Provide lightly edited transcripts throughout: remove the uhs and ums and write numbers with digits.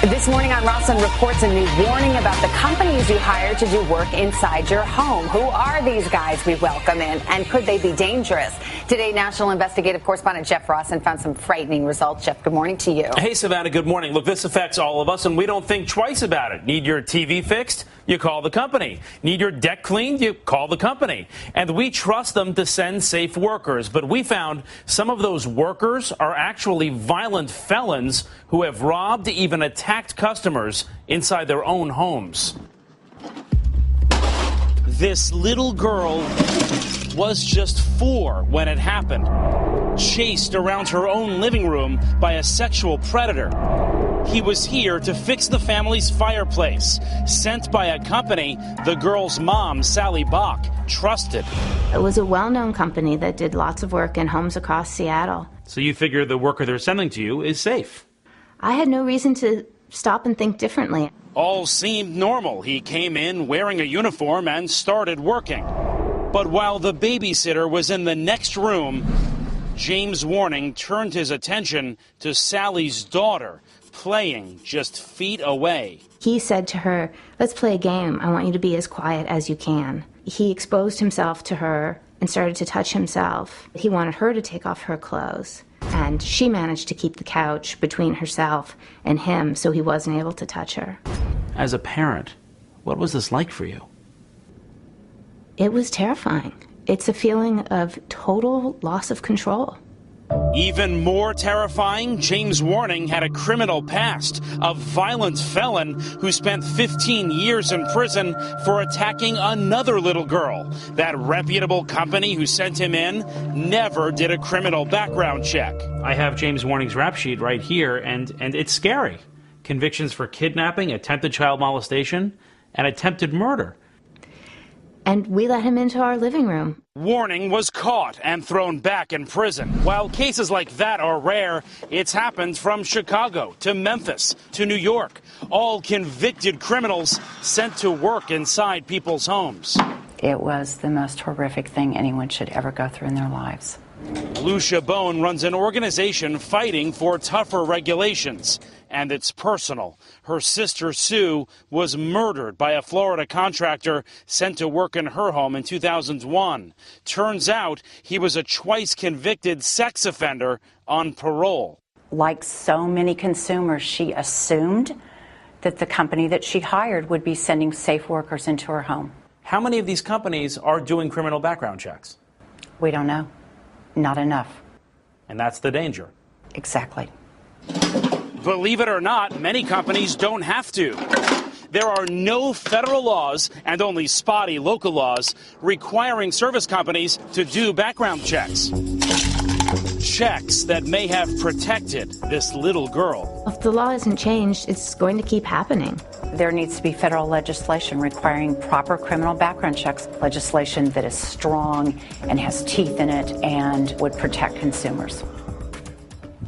This morning on Rossen reports a new warning about the companies you hire to do work inside your home. Who are these guys we welcome in, and could they be dangerous? Today, national investigative correspondent Jeff Rossen found some frightening results. Jeff, good morning to you. Hey, Savannah, good morning. Look, this affects all of us, and we don't think twice about it. Need your TV fixed? You call the company. Need your deck cleaned? You call the company. And we trust them to send safe workers. But we found some of those workers are actually violent felons who have robbed, even attacked customers inside their own homes. This little girl was just 4 when it happened, chased around her own living room by a sexual predator. He was here to fix the family's fireplace, sent by a company the girl's mom, Sally Bach, trusted. It was a well-known company that did lots of work in homes across Seattle. So you figure the worker they're sending to you is safe? I had no reason to stop and think differently. All seemed normal. He came in wearing a uniform and started working. But while the babysitter was in the next room, James Warning turned his attention to Sally's daughter, playing just feet away. He said to her, "Let's play a game. I want you to be as quiet as you can." He exposed himself to her and started to touch himself. He wanted her to take off her clothes, and she managed to keep the couch between herself and him so he wasn't able to touch her. As a parent, what was this like for you? It was terrifying. It's a feeling of total loss of control. Even more terrifying, James Warning had a criminal past, a violent felon who spent 15 years in prison for attacking another little girl. That reputable company who sent him in never did a criminal background check. I have James Warning's rap sheet right here, and it's scary. Convictions for kidnapping, attempted child molestation, and attempted murder. And we let him into our living room. Warning was caught and thrown back in prison. While cases like that are rare, it's happened from Chicago to Memphis to New York. All convicted criminals sent to work inside people's homes. It was the most horrific thing anyone should ever go through in their lives. Lucia Bone runs an organization fighting for tougher regulations. And it's personal. Her sister, Sue, was murdered by a Florida contractor sent to work in her home in 2001. Turns out he was a twice-convicted sex offender on parole. Like so many consumers, she assumed that the company that she hired would be sending safe workers into her home. How many of these companies are doing criminal background checks? We don't know. Not enough. And that's the danger. Exactly. Believe it or not, many companies don't have to. There are no federal laws and only spotty local laws requiring service companies to do background checks. Checks that may have protected this little girl. If the law isn't changed, it's going to keep happening. There needs to be federal legislation requiring proper criminal background checks, legislation that is strong and has teeth in it and would protect consumers.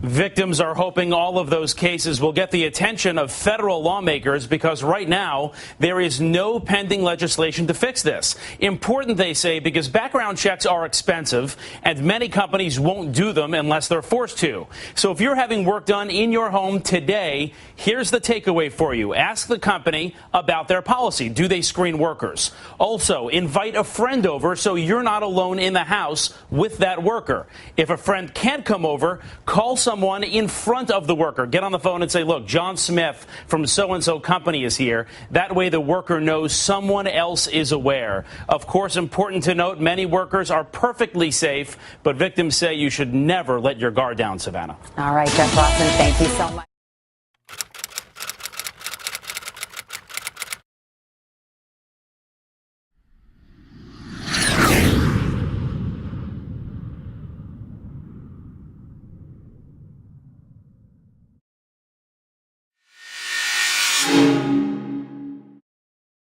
Victims are hoping all of those cases will get the attention of federal lawmakers because right now there is no pending legislation to fix this. Important, they say, because background checks are expensive and many companies won't do them unless they're forced to. So if you're having work done in your home today, here's the takeaway for you. Ask the company about their policy. Do they screen workers? Also, invite a friend over so you're not alone in the house with that worker. If a friend can't come over, call someone in front of the worker. Get on the phone and say, look, John Smith from so-and-so company is here. That way the worker knows someone else is aware. Of course, important to note, many workers are perfectly safe, but victims say you should never let your guard down, Savannah. All right, Jeff Rossen, thank you so much.